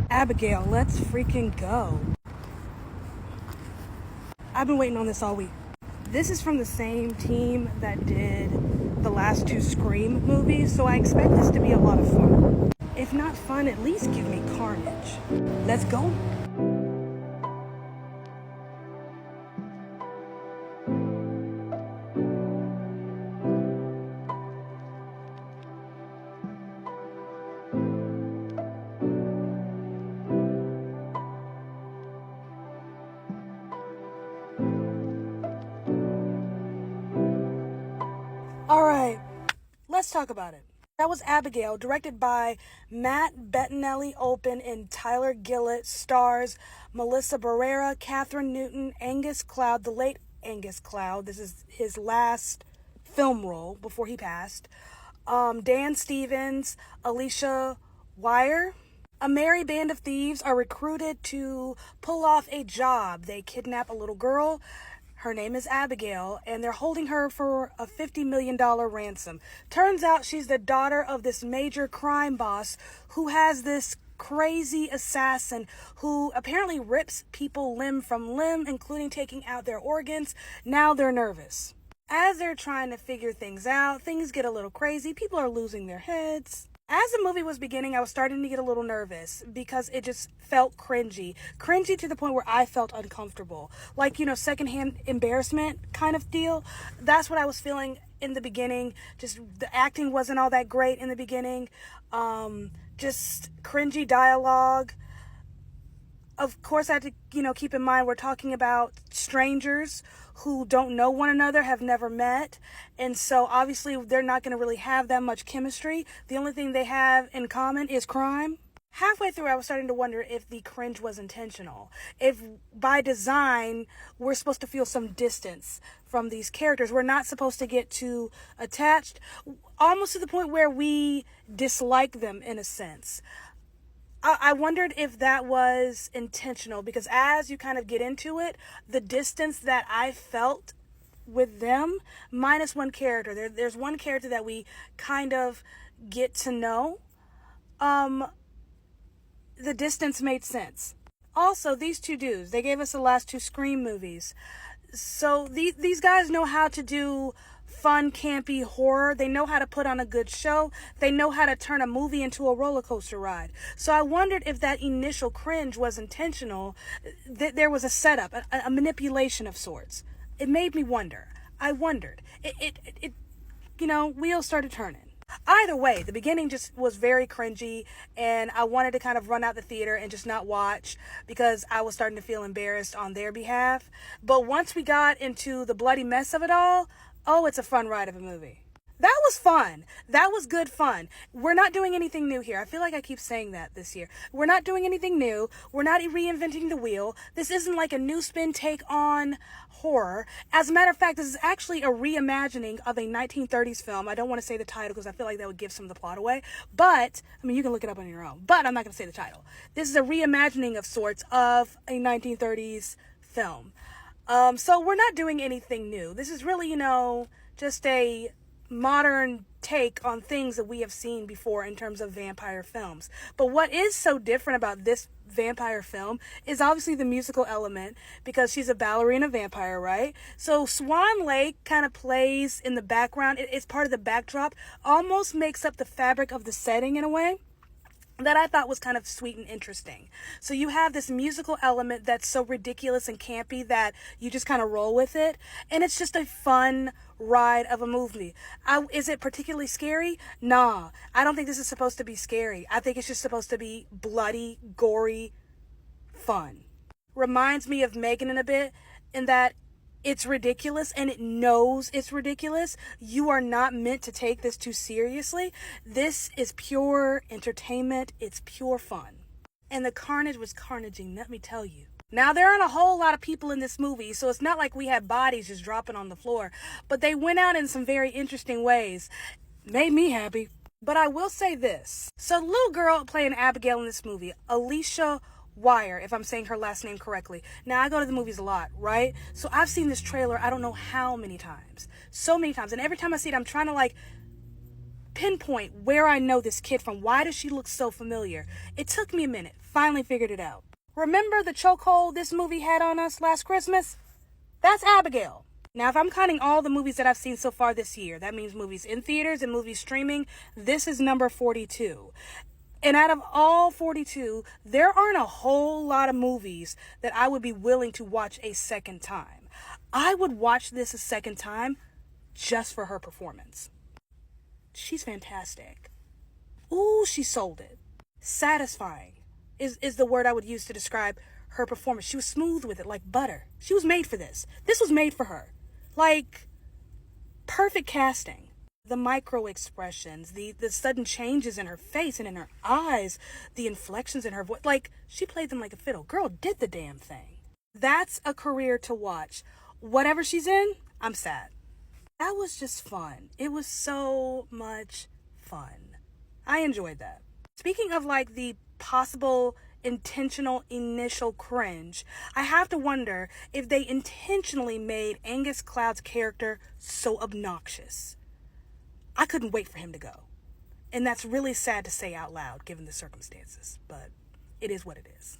Abigail, let's freaking go. I've been waiting on this all week. This is from the same team that did the last two Scream movies, so I expect this to be a lot of fun. If not fun, at least give me carnage. Let's go. Alright, let's talk about it. That was Abigail, directed by Matt Bettinelli Open and Tyler Gillett, stars Melissa Barrera, Catherine Newton, Angus Cloud, the late Angus Cloud. This is his last film role before he passed. Dan Stevens, Alicia Wire. A merry band of thieves are recruited to pull off a job. They kidnap a little girl. Her name is Abigail, and they're holding her for a $50 million ransom. Turns out she's the daughter of this major crime boss who has this crazy assassin who apparently rips people limb from limb, including taking out their organs. Now they're nervous. As they're trying to figure things out, things get a little crazy. People are losing their heads. As the movie was beginning, I was starting to get a little nervous because it just felt cringy. Cringy to the point where I felt uncomfortable. Like, secondhand embarrassment kind of deal. That's what I was feeling in the beginning. Just the acting wasn't all that great in the beginning. Just cringy dialogue. Of course, I had to, keep in mind we're talking about strangers who don't know one another, have never met. And so obviously they're not going to really have that much chemistry. The only thing they have in common is crime. Halfway through, I was starting to wonder if the cringe was intentional. If by design, we're supposed to feel some distance from these characters. We're not supposed to get too attached, almost to the point where we dislike them in a sense. I wondered if that was intentional, because as you kind of get into it, the distance that I felt with them, minus one character, there's one character that we kind of get to know, the distance made sense. Also, these two dudes, they gave us the last two Scream movies. So these guys know how to do fun, campy horror. They know how to put on a good show. They know how to turn a movie into a roller coaster ride. So I wondered if that initial cringe was intentional, that there was a setup, a manipulation of sorts. It made me wonder. I wondered. It wheels started turning. Either way, the beginning just was very cringy, and I wanted to kind of run out the theater and just not watch because I was starting to feel embarrassed on their behalf. But once we got into the bloody mess of it all, oh, it's a fun ride of a movie. That was fun. That was good fun. We're not doing anything new here. I feel like I keep saying that this year. We're not doing anything new. We're not reinventing the wheel. This isn't like a new spin take on horror. As a matter of fact, this is actually a reimagining of a 1930s film. I don't want to say the title because I feel like that would give some of the plot away. But, you can look it up on your own. But I'm not going to say the title. This is a reimagining of sorts of a 1930s film. So we're not doing anything new. This is really, just a modern take on things that we have seen before in terms of vampire films. But what is so different about this vampire film is obviously the musical element, because she's a ballerina vampire, right? So Swan Lake kind of plays in the background. It's part of the backdrop, almost makes up the fabric of the setting in a way that I thought was kind of sweet and interesting. So you have this musical element that's so ridiculous and campy that you just kind of roll with it. And it's just a fun ride of a movie. Is it particularly scary? Nah, I don't think this is supposed to be scary. I think it's just supposed to be bloody, gory, fun. Reminds me of Megan in a bit, in that it's ridiculous and it knows it's ridiculous. You are not meant to take this too seriously. This is pure entertainment. It's pure fun. And the carnage was carnaging, let me tell you. Now, there aren't a whole lot of people in this movie, so it's not like we had bodies just dropping on the floor. But they went out in some very interesting ways. Made me happy. But I will say this. So the little girl playing Abigail in this movie, Alicia Wire, if I'm saying her last name correctly. Now, I go to the movies a lot, right? So I've seen this trailer I don't know how many times. So many times. And every time I see it, I'm trying to pinpoint where I know this kid from. Why does she look so familiar? It took me a minute. Finally figured it out. Remember the chokehold this movie had on us last Christmas? That's Abigail. Now, if I'm counting all the movies that I've seen so far this year, that means movies in theaters and movies streaming, this is number 42. And out of all 42, there aren't a whole lot of movies that I would be willing to watch a second time. I would watch this a second time just for her performance. She's fantastic. Ooh, she sold it. Satisfying is the word I would use to describe her performance. She was smooth with it, like butter. She was made for this. This was made for her. Like, perfect casting. The micro expressions, the sudden changes in her face and in her eyes, the inflections in her voice. Like, she played them like a fiddle. Girl did the damn thing. That's a career to watch. Whatever she's in, I'm sad. That was just fun. It was so much fun. I enjoyed that. Speaking of like the possible intentional initial cringe, I have to wonder if they intentionally made Angus Cloud's character so obnoxious. I couldn't wait for him to go. And that's really sad to say out loud given the circumstances, but it is what it is.